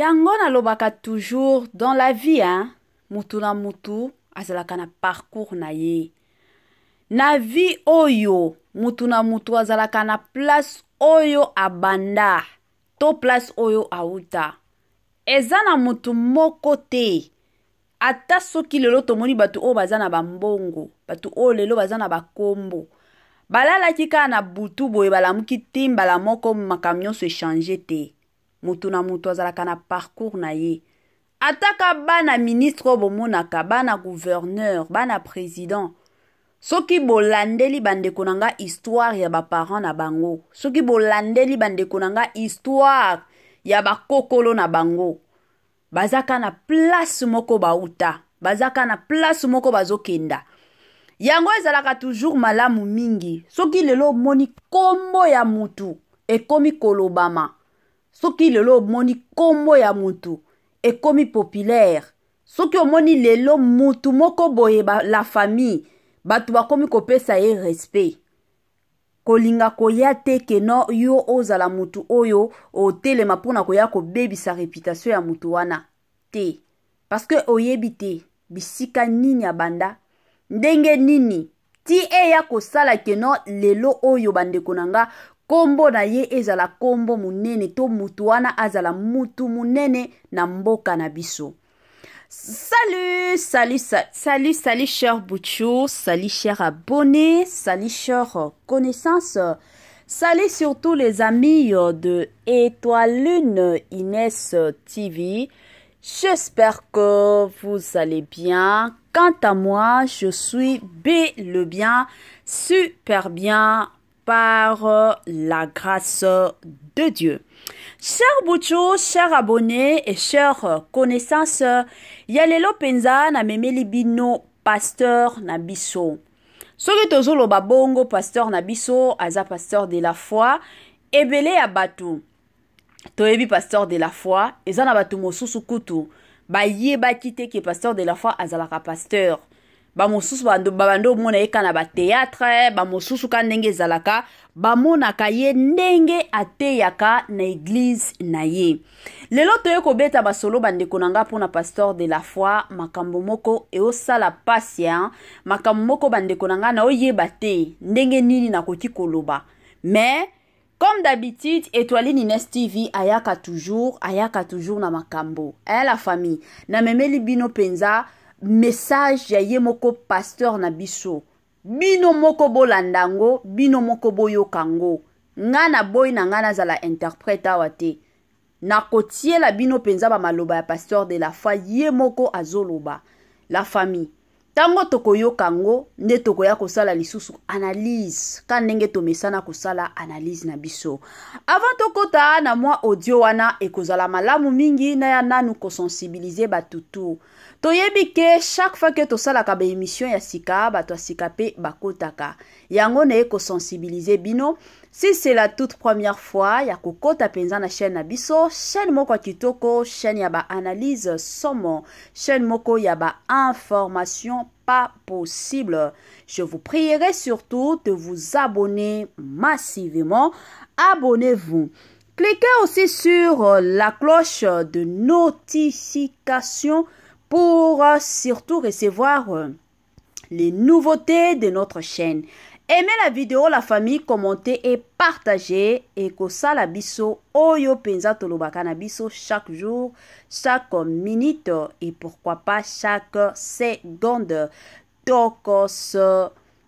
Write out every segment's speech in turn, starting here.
Yango nalobaka toujours dans la vie, hein. Mutu na mutu azalaka na parcours na ye. Na vie oyo, mutu na mutu azalaka na place oyo abanda, to place oyo auta. Eza na mutu moko te. Ata soki lelo tomoni batu o baza na bambongo, batu o lelo baza na bakombo. Balala kika na butu boye balamuki timbala moko makambo nyonso échanger te. Mutu na mutu azalaka na parcours na ye. Ataka bana ministre bomonaka, bana gouverneur, bana président. Soki bolandeli bandeko nanga histoire ya ba parents na bango. Soki bolandeli bandeko nanga histoire ya ba kokolo na bango. Bazaka na place moko bauta. Bazaka na place moko bazokenda. Yango ezalaka toujours malamu mingi. Soki lelo moni kombo ya mutu ekomi kolobama. Soki lelo moni kombo ya mutu ekomi populaire. Soki omoni lelo mutu moko boye la famille, batu bakomi kopesa ye respect. Kolinga koya te ke no yo ozala mutu oyo otelema pona koya ko baby sa réputation ya mutu wana te. Parce que oyebi te bisika nini ya banda, ndenge nini ti eya kosala ke no lelo oyo bandeko nanga kombo na ye ezala kombo munene to mutu wana azala mutu munene na mboka na biso. Salut chers Bouchou, salut chers abonnés, salut chers connaissances, salut surtout les amis de Étoile Lune Inès TV. J'espère que vous allez bien. Quant à moi, je suis bien, super bien par la grâce de Dieu. Chers Bouchou, chers abonnés et chers connaissances, yalelo penza na memeli bino pasteur na biso. Soki tozolo babongo pasteur na biso, aza pasteur de la foi, ebele ya batu. Toyebi pasteur de la foi, eza na batu mosusu kutu, ba yeba kite ke pasteur de la foi azalaka pasteur. Ba mosusu babando mona eka na ba théâtre, ba mosusu ka ndenge zalaka, ba mona ka ye ndenge ateyaka na église na ye. Lelo toye ko beta ba solo bandeko nanga pona pasteur de la foi, makambo moko e osala patient, makambo moko bandeko nanga na oyeba te ndenge nini na koki koloba. Mais comme d'habitude, Étoile Inès TV ayaka toujours na makambo. La famille, na memeli bino penza message ya ye moko pasteur na biso. Bino moko bolandango, bino moko boyokango. Ngana boy na ngana zala interpreta wate. Na kotie la bino penza ba maloba ya pasteur de la foi ye moko azoloba. La famille. Tango toko yokango, nde toko ya kosala lisusu analyse. Kan nenge to mesana kosala analyse na biso. Avant tokota na mwa audio wana ekozala malamu mingi na ya nanu ko sensibiliser batutu. Toyebi ke chaque fois que tosala ka ba émission ya sika, bato sika pe bakotaka. Yango na eko sensibiliser bino. Si c'est la toute première fois, ya kokota penza na chaîne na biso, chaîne moko kitoko, chaîne ya ba analyse somo, chaîne moko ya ba information pas possible. Je vous prierai surtout de vous abonner massivement. Abonnez-vous. Cliquez aussi sur la cloche de notification pour surtout recevoir les nouveautés de notre chaîne. Aimez la vidéo, la famille, commentez et partagez. Et kosala biso oyo penza tolobaka na biso chaque jour, chaque minute et pourquoi pas chaque seconde. Tokos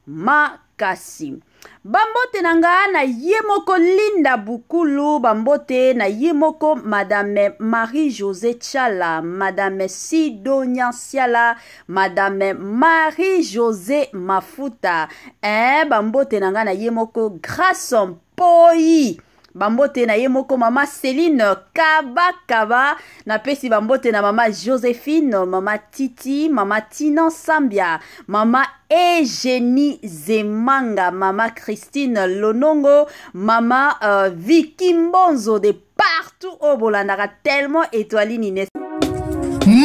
makasi. Bambote nanga na yemoko Linda Bukulu, bambote na yemoko Madame Marie-Josée Tchala, Madame Sidonia Siala, Madame Marie-Josée Mafuta, bambote nanga na yemoko Grâce Poi. Bambote na yemoko mama Céline Kaba na pesi bambote na mama Joséphine, mama Titi, mama Tina Sambia, mama Eugénie Zemanga, mama Christine Lonongo, mama Vicky Mbonzo de partout au Bolandara tellement Étoile Inès.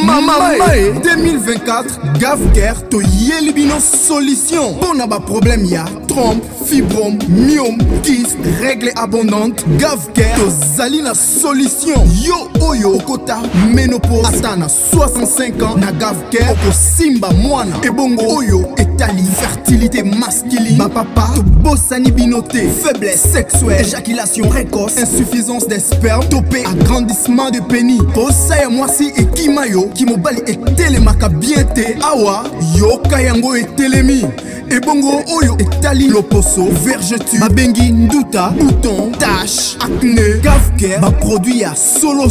Mamae 2024 GAVCARE to yelibino solution. Bon aba problème ya trompe, fibrome, myome, kyste, règle abondante. GAVCARE to zalina solution. Yo oyo okota ménopause atana 65 ans na GAVCARE oko simba mwana. Ebongo oyo etali fertilité masculine. Ba papa to bosani binoté, faiblesse sexuelle, éjaculation précoce, insuffisance des spermes, topé agrandissement de pénis. Osaya mwasi et kimayo kimobali etelemaka bien te awa yoka yango etelemi. Ebongo oyo etali loposo, vergeture, babengi nduta, bouton, tache, acné. GAVCARE ba produit ya solo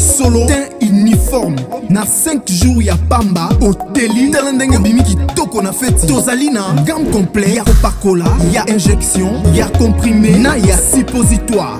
teint uniforme. Na 5 jours ya pamba oteli talendenge bimi kitoko na feti. Tozalina gamme complet ya Coca-Cola, ya injection, ya comprimé, na ya suppositoire.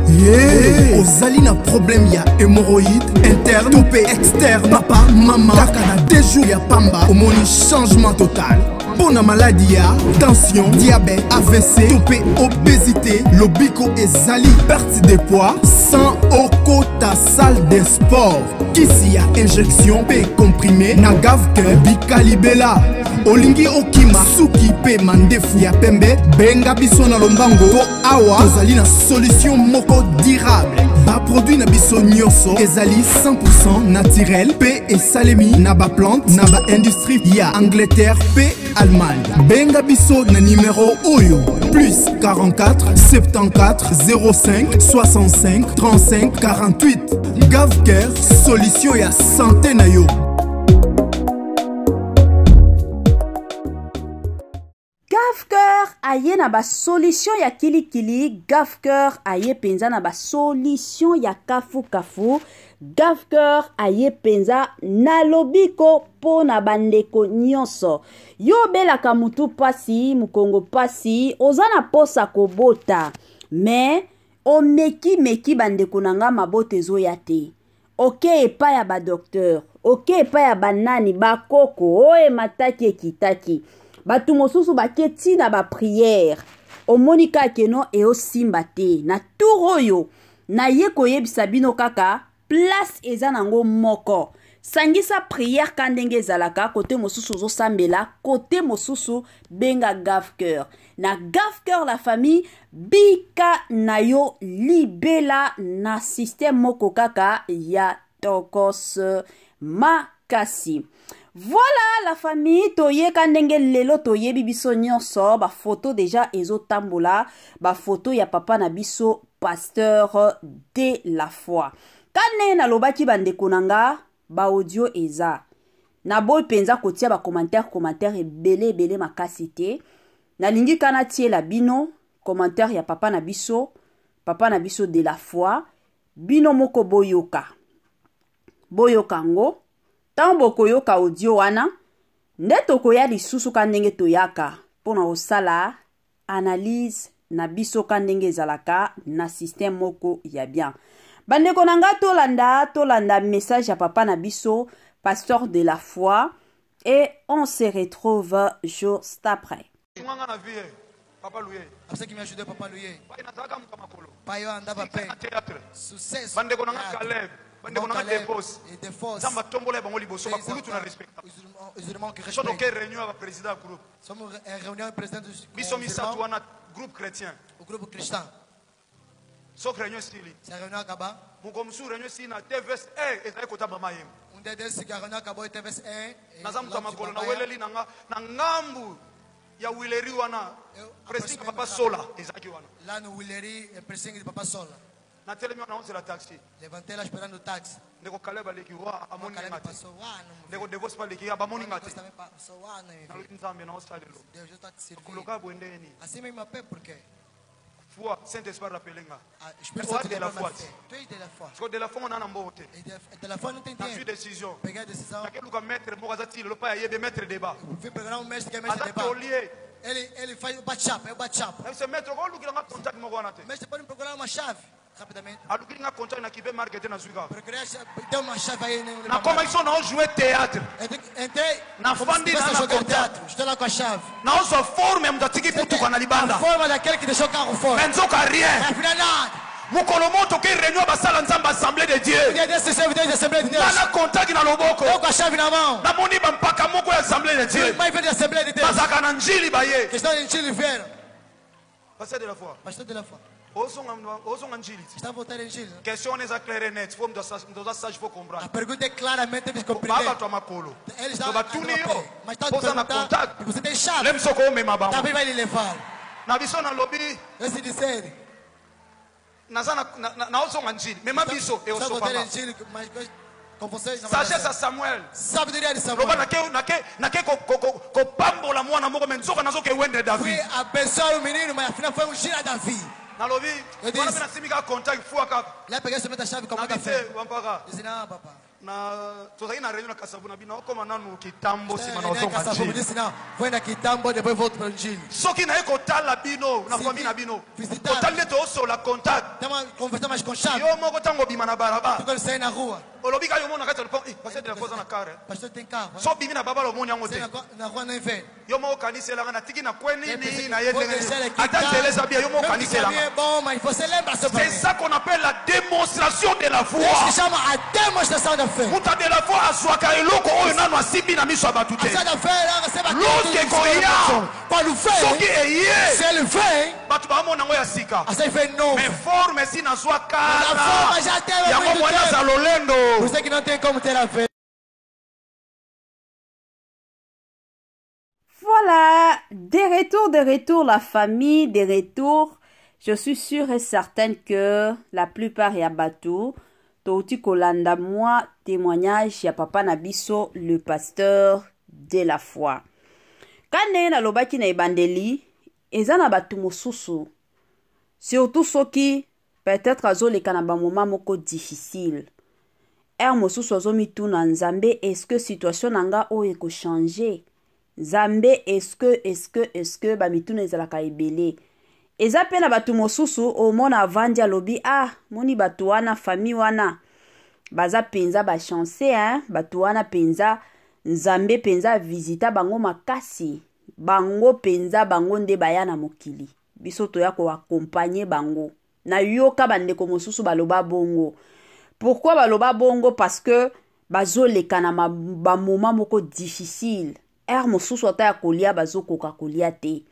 Yeah. Ozalina problème ya hémorroïde interne, topé externe. Papa, maman, kaka na 2 jours ya pamba omoni changement total. Bona maladie ya tension, diabète, AVC, topé obésité, lobiko ezali perte de poids sans okota salle de sport. Kisi ya injection pe comprimé na GAVCARE bikalibela. Olingi okima suki pe mandefu ya pembe benga biso na lombango po awa tozali na solution moko durable. Ba produit na biso nyonso ezali 100% naturel pe esalemi na ba plante na ba industrie ya Angleterre pe Allemagne. Benga biso na numéro oyo plus 44 74 05 65 35 48. GAVCARE solution ya santé na yo. GAVCARE aye na ba solution ya kilikili. GAVCARE aye penza na ba solution ya kafu. GAVCARE aye penza na lobiko po na bandeko nyonso. Yo belaka mutu pasi, mukongo pasi, ozana posa kobota. Mais o meki bandeko nanga mabote zoya te. Ok epa ya ba docteur, ok epa ya banani bakoko, oe mataki ekitaki. Batu mosusu baketi na ba prière. Omonika keno e osimba te. Na turoyo na ye koyebisa bino kaka place eza nango moko. Sangisa prière kandenge zalaka kote mosusu zo sambela, kote mosusu benga GAVCARE. Na GAVCARE la famille bika na yo libela na système moko kaka ya tokos makasi. Voilà la famille, toye kandenge lelo toye bibiso nyonso, ba photo déjà ezo tambola, ba photo ya papa na biso pasteur de la foi. Kane na lobaki bandeko nanga, ba audio eza. Na boy penza kotia ba commentaire ebele makasi te. Na lingi kana tie la bino, commentaire ya papa na biso de la foi, bino moko boyoka. Boyoka ngo. Tambo koyoka audio wana, ndeto koya lisusu kandenge toyaka, pona osala analyse na biso kandenge zalaka na système moko ya bien. Bandeko nanga tolanda message ya papa na biso, pasteur de la foi, et on se retrouve juste après. Papa Louye. Après qui m'a ajouté Papa Louye. Payo anda ba pe. Succès. Bandeko nanga Caleb. Bandeko nanga Depos. Et Defos. Zamba tombola bango liboso ba kulu tuna respect. Usuellement que Soto respect. ke réunion avec président groupe. Sommes réunion président du Biso misatu wana groupe chrétien. au groupe chrétien. Sok réunion stili. C'est réunion à Kaba. Muko msu réunion si na TVS ezali kota mama yem. On des réunion à Kaba TVS 1. Nazamu za makolo na weleli nanga na ngambu ya wileri wana pressing papa sola ezaki wana. Là nous Willery et pressing de Papa Sol. Na telemi na onze la taxi. Levanter la esperando taxi. Ndeko Caleb aleki wa amoni Caleb ngati. passou lá Ndeko Devos paleki abamoni ngati. também passou lá Na né. nzambe na osalelo. Deus já está te servindo. Kuluka bwendeni. Assim mesmo a pé porque Foi Saint-Esprit rappelenga. Espírito Tu as Santo de la levou na foi. fé. Tu es de la foi. Parce que de la foi on a na mbote. Et telefone não tem Na tempo. décision. Pegar a decisão. Nakeluka maître moko azati le pa yebe maître débat. Fui pegar um mestre que é mestre de Azati débat. olie. Ele faz o bate-chapa, é o bate-chapa. Na se maître ko lukila nga contact moko wana te. O mestre pode procurar uma chave, rapidamente. Alukili nga contact na kibe market na zuka. Procurar a chave, dá uma chave aí. Na como ils sont na jouer théâtre. Entrei, Na fandi começa a na jogar contact. teatro. Estou lá com a chave. Na oso forme mutatiki putu kwa na A libanda. forma daquele que deixou o carro fora. Menzoka rien. Afinal, nada. mukolo moto ke réunion basala nzamba assemblée de Dieu Il y a des serviteurs d'assemblée de Dieu. nana contact na loboko Donc, à chave, évidemment. na moni ba mpaka moko ya assemblée de Dieu Il fait l'assemblée de Dieu. bazaka na njili baye Question de Chili faire. passer de la foi Pasteur de la foi. ozonga njili Está voltando em Chile. question neza claire net faut mdoza sage faut comprendre A pergunta é claramente para compreender. baba to makolo Ele to está batuni yo mas está posa na perguntar. contact Você tem chave. lem soko mema bango Também vai lhe levar. na biso na lobby Esse disser. naza na ozonga njili mema biso e Está voltando osopanga em Chile, mas com vocês não sagesse ya Samuel Sabedoria de loba Samuel. nake kopambola mwana moko me nzoka nazoke wende Fui David abençoar o menino, mas afinal foi ungir a Davi. nalobi Eu disse- wana mpe nasimika contact fua kaka Lá peguei somente a chave como nabi café. te wampaka Disse, não, papá. tozalaki na réunion na kasavu na bino okoma nanu kitambo nsima na Ele nem ozonga caçava, njili disse, não, vou na Quitambo, depois volto para o Chile. soki naye kotala bino na famille na bino Visitar. kotali nde toosola contact Estamos conversando mais com chave. yo moko ntango obima na balabala Quando sair na rua, olobi ka yo mona kati ya lopango pase de la fois oza na kare pastor tem carro. so obimi na babala omoni yango te Sair na rua não vem. yo moko okaniselanga natiki na kwe nini na ye Vou deixar ndenge aqui. ata nzela eza bia yo moko Mesmo que o caminho okaniselanga é bom, mas você lembra seu c'est pai. ça qu'on appelle la démonstration de la Isso foi que chama a demonstração da fé. muta de la foi azwaka eloko oyo nano asimbi na miso ya bato A te fé da fé, ela recebe aquilo Lorsque que Deus Goiás- Quando soki vem, eye se ele vem, bato bamona yango ya sika a fé vem novo. mais forme esi nazwa A kala forma já teve yango muito mwana aza tempo. lolendo Você que não tem como ter a fé. Voilà, de retour, la famille, de retour. Je suis sûre et certaine que la plupart ya bateau, Touti Kolanda, moi, témoignage ya Papa Nabiso, le pasteur de la foi. Kane na lobaki na ebandeli, eza na batu mosusu. Surtout soki, peut-être azoleka na ba moment moko difficile. Mosusu azomituna Nzambe, est-ce que situation nanga o eko changer? Nzambe, est-ce que ba mituna ezalaka ebele? Eza pe na batu mosusu omona avandi alobi moni batu wana famille wana baza penza ba chance batu wana penza Nzambe penza visita bango makasi bango penza bango nde baya na mokili biso toya ko accompagner bango na yoka bandeko mosusu baloba bongo. Pourquoi baloba bongo? Parce que bazoleka na ba moment moko difficile. Mosusu ata ya kolia bazokoka kolia te.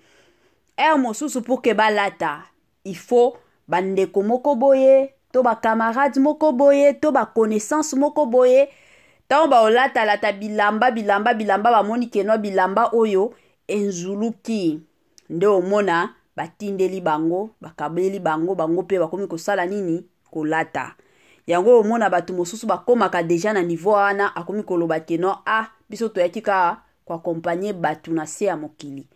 Mosusu pour que balata, il faut bandeko moko boye, to ba camarade moko boye, to ba connaissance moko boye. Tant ba olata lata bilamba ba moni keno bilamba oyo enzuluki. Nde omona batindeli bango, bakabeli bango pe bakomi kosala nini kolata. Yango omona batu mosusu bakomaka deja na niveau wana akomi koloba keno biso toyaki ka ko accompagner batu na se ya mokili.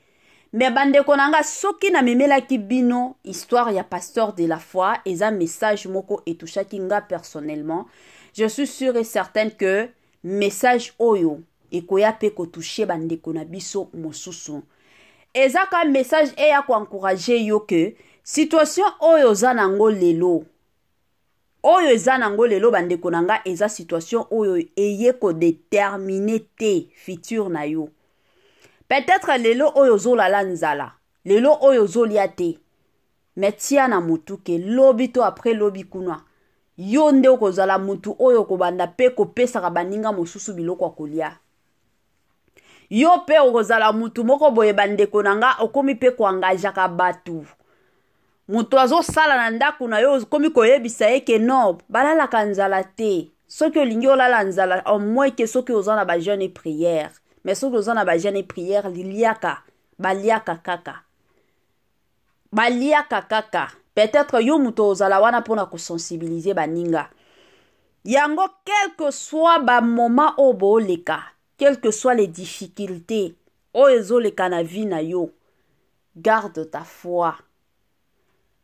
Mais bandeko nanga soki na memelaki bino histoire ya pasteur de la foi eza message moko etouchaki nga personnellement. Je suis sûre et certaine que message oyo ekoya pe ko toucher bandeko na biso mosusu. Eza ka message eya ko encourager yo que situation oyo za nango lelo. Oyo eza nango lelo bandeko nanga eza situation oyo eye ko déterminer te futur na yo. Peut-être lelo oyo zolala nzala, lelo oyo zolia te. Metia na mutu ke lobi to après lobi kunwa. Yo nde okozala mutu oyo kobanda pe kopesaka baninga mosusu biloko kolia. Yo pe okozala mutu moko boye bandeko nanga okomi pe koangajaka batu. Mutu azosala na ndaku na yo okomi koyebisa ye ke no balalaka nzala te. Soki olingi olala nzala au moins ke soki ozana ba jeûne et prière. Mais soki ozana ba jeûne et prière liliaka baliaka kaka. Baliaka kaka. Peut-être yo mutu ozala wana pona ko sensibiliser baninga. Yango quel que soit ba moment obo leka, quelles que soient les difficultés, o ezoleka na vie na yo, garde ta foi.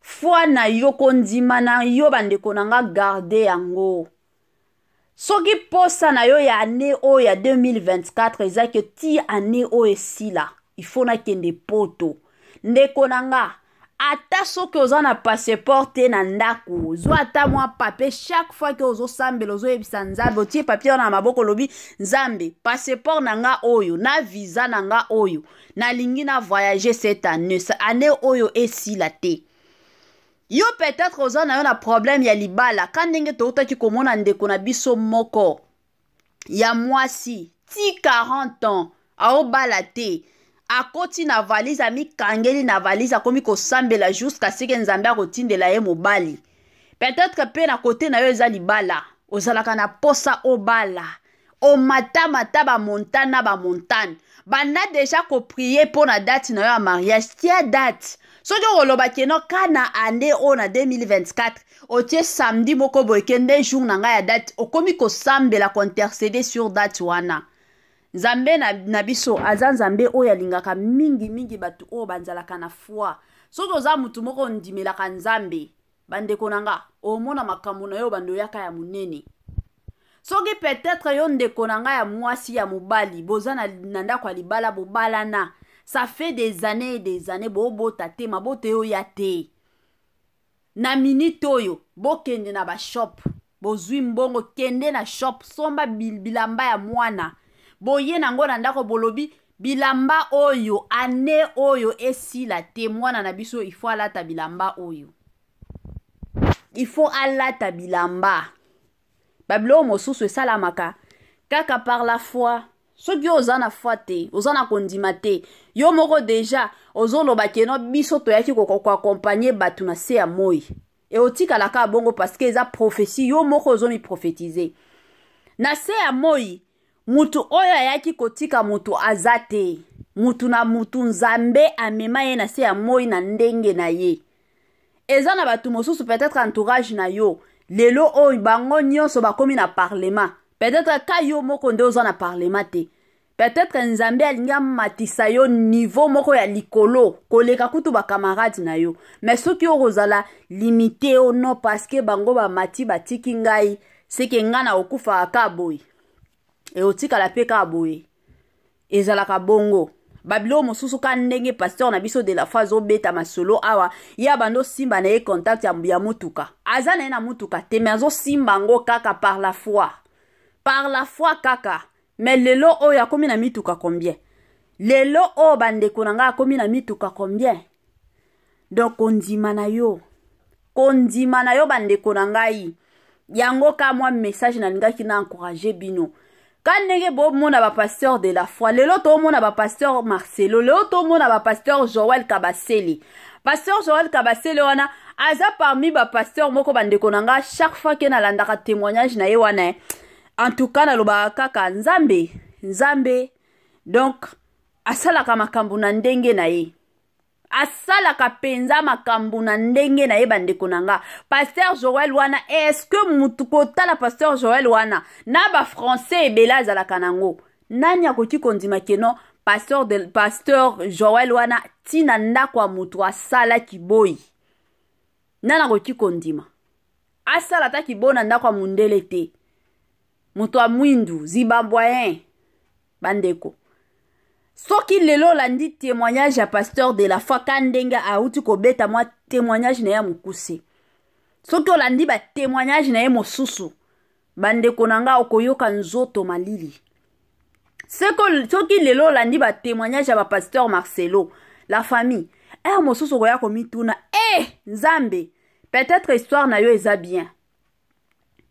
Foi na yo kondima na yo bandeko nanga garde yango. Soki posa na yo ya année o ya 2024 eza ke ti année o esila. Il faut na kende poto. Ndeko nanga ata soki oza na passeport te na ndaku, zo ata mwa papier chaque fois que ozo sambela ozo yebisa Nzambe otie papier na maboko lobi Nzambe passeport nanga oyo na visa nanga oyo na lingi na voyager cette année oyo esila te. Yo peut-être oza na yo na problème ya libala kandenge toutaki komona ndeko na biso moko ya mwasi ti 40 ans aobala te akoti na valise amikangeli na valise akomi kosambela jusqu'à seke nzambe akotindela ye mobali peut-être pe na kote na yo eza libala ozalaka na posa obala omata bamontane na bamontane banda deja koprie mpo na date na yo ya mariage tia date soki okolobaki no kana ande o na 2024 otie samedi moko boye kende jour na ngai ya date okomi kosambela kointercede sur date wana nzambe na biso aza nzambe oyo alingaka mingi bato oyo banzalaka na foi soki oza mutu moko ondimelaka nzambe bandeko na nga omona makambo na yo bando yaka ya munene soki peut-être yo ndeko na nga ya mwasi ya mobali boza na ndako ya libala bobalana ça fait des années et des années bobota te mabote yo ya te na minute oyo bokende na bashop bozwi mbongo kende na shop somba bilamba ya mwana boye nango na ndako bolobi bilamba oyo ane oyo esila te mwana na biso il faut alata bilamba oyo il faut alata bilamba babilo mosusu esalamaka kaka par la foi soki oza na foi te oza na kondima te yo moko deja ozoloba keno biso toyaki koakompagne bato na se ya moi e otikalaka bongo parce que eza prophétie yo moko ozomi prophétiser na se ya moi mutu oyo ayaki kotika mutu aza te mutu na mutu nzambe amema ye na se ya moi na ndenge na ye eza na bato mosusu peut-être entourage na yo lelo oyo bango nyonso bakomi na parlement peut-être ka yo moko nde oza na parlement te peut-être nzambe alingi amatisa yo niveau moko ya likolo koleka kutu bakamarade na yo mais soki okozala limité o no parce que bango bamati batiki ngai seke nga na okufa ka boye e otikala pe ka boye ezalaka bongo babilo mosusu ka ndenge pasteur na biso de la foi azobeta masolo awa ya bando simba na ye contact ya mutuka aza na ye na mutuka te mais azosimba ngo kaka par la foi kaka mais lelo oyo akomi na mituka combien lelo oyo bandeko na nga akomi na mituka combien donc kondima na yo bandeko na ngai yango ka mwa message na lingaki na encourager bino quand ndenge bomona bapasteur de la foi lelo tomona bapasteur Marcelo lelo tomona bapasteur Joël Kabasele pasteur Joël Kabasele wana aza parmi bapasteur moko bandeko na nga chaque fois ke nalandaka témoignage na ye wana en tout cas nalobaka kaka nzambe donc asalaka makambo na ndenge na ye asalaka penza makambo na ndenge na ye bandeko na nga pasteur Joël wana est-ce que mutu kotala pasteur Joël wana na ba français ebela azalaka nango nani akoki kondima keno pasteur Joël wana tina ndako ya mutu asala kiboyi nani akoki kondima asala ta kiboyi na ndako ya mundele te mutu wa mwindu zibambwayen bandeko soki lelo landi témoignage ya pasteur de la foi kandenge auti kobeta mwa témoignage na ya mukuse soki olandi ba témoignage na ye mosusu bandeko na nga okoyoka nzoto malili soki lelo olandi ba témoignage ya ba pasteur Marcelo la famille mosusu koya komituna nzambe peut-être histoire na yo eza bien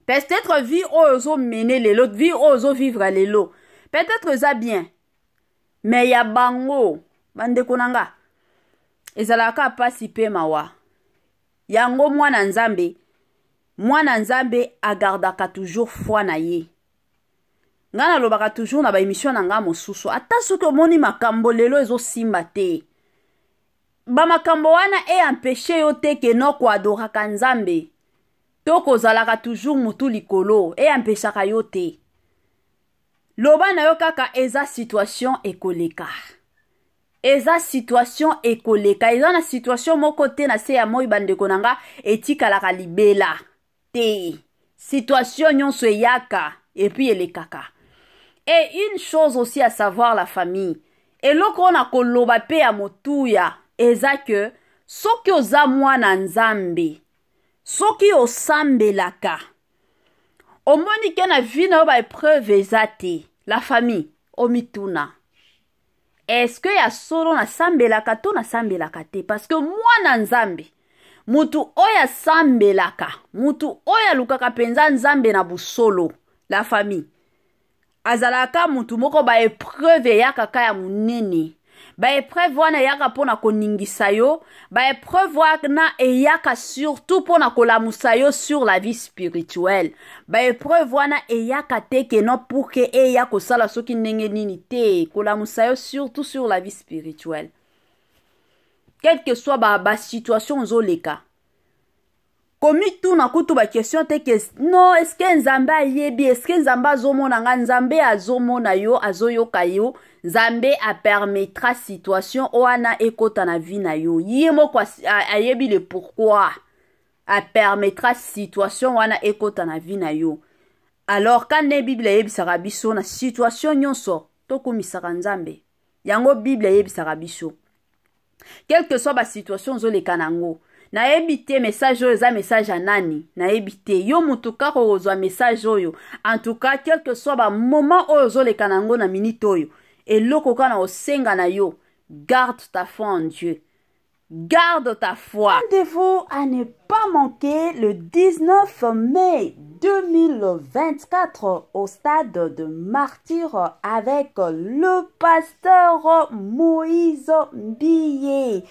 peut-être vie ozo mener lelo vie ozo vivre lelo peut-être eza bien mais ya bango bandeko nanga ezalaka pasi pe mawa yango mwana nzambe agardaka toujours foi na ye nga nalobaka toujours na ba émission na nga mosusu ata soki omoni makambo lelo ezosimba te bamakambo wana empêche yo te ke noko adoraka nzambe to kozalaka toujours mutu likolo empêchaka yo te loba na yo kaka eza situation ekoleka eza na situation moko te na se ya moi bandeko na nga etikalaka libela te situation nyonso eyaka et puis elekaka et une chose aussi à savoir la famille eloko na koloba pe ya motuya eza ke soki oza mwana nzambe soki osambelaka omoni ke na vie na yo ba épreuve eza te la famille omituna est-ce que ya solo nasambelaka to nasambelaka te parce que mwana nzambe mutu oya sambelaka, mutu oya lukaka penza nzambe na busolo, la famille. Azalaka mutu moko ba épreuve ya kaka ya munene. Ba épreuve wana yaka pona koningisa yo, ba épreuve wana eyaka surtout pona kolamusa yo sur la vie spirituelle. Ba épreuve wana eyaka teke non pour que eya kosala soki ndenge nini te, kolamusa yo surtout sur la vie spirituelle. Quelle que soit ba situation zoleka. Komi tout na kutu ba question te que non, est-ce que nzambe ayebi, est-ce que nzambe azomona nga, nzambe azomona yo, azoyoka yo, nzambe a permettra situation oana ekota na vie na yo. Yemo kwa ayebi le pourquoi a permettra situation oana ekota na vie na yo. Alors quand ne Bible yebisaka biso na situation nyonso tokumisaka nzambe. Yango Bible yebisaka biso. Quelle que soit ba situation zoleka nango. Na ebite message oyo za message anani na ebite yo mutuka ko ozwa message oyo en tout cas quel que soit ba moment oyo zoleka nango na minute oyo eloko kana osenga na yo garde ta foi en Dieu, garde ta foi. Rendez-vous à ne pas manquer le 19 mai 2024 au stade de Martyr avec le pasteur Moïse Mbiye.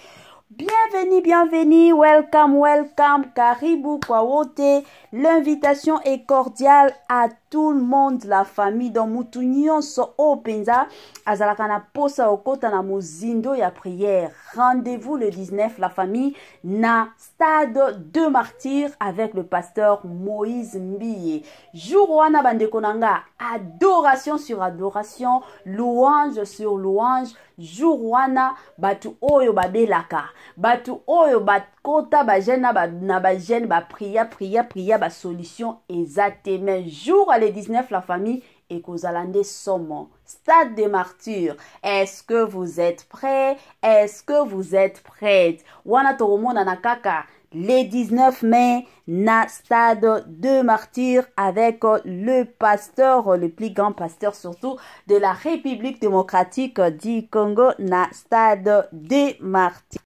Bienvenue, bienvenue, welcome, welcome, karibu kwa wote. L'invitation est cordiale à tout le monde, la famille dans mutu nyonso openza azalaka na posa okota na mozindo ya prière. Rendez-vous le 19 la famille na stade de Martyr avec le pasteur Moïse Mbiye. Jour wana bandeko nanga, adoration sur adoration, louange sur louange. Jour wana batu oyo babelaka, batu oyo bakota ba jeune na ba jeune ba priya ba solution ezate. Mais jour à le 19 la famille et kozalande somo stade de Martyr. Est-ce que vous êtes prêts? Est-ce que vous êtes prêtes? Wana toromona na kaka le 19 mai na stade de Martyr avec le pasteur, le plus grand pasteur surtout de la République démocratique du Congo na stade de Martyr.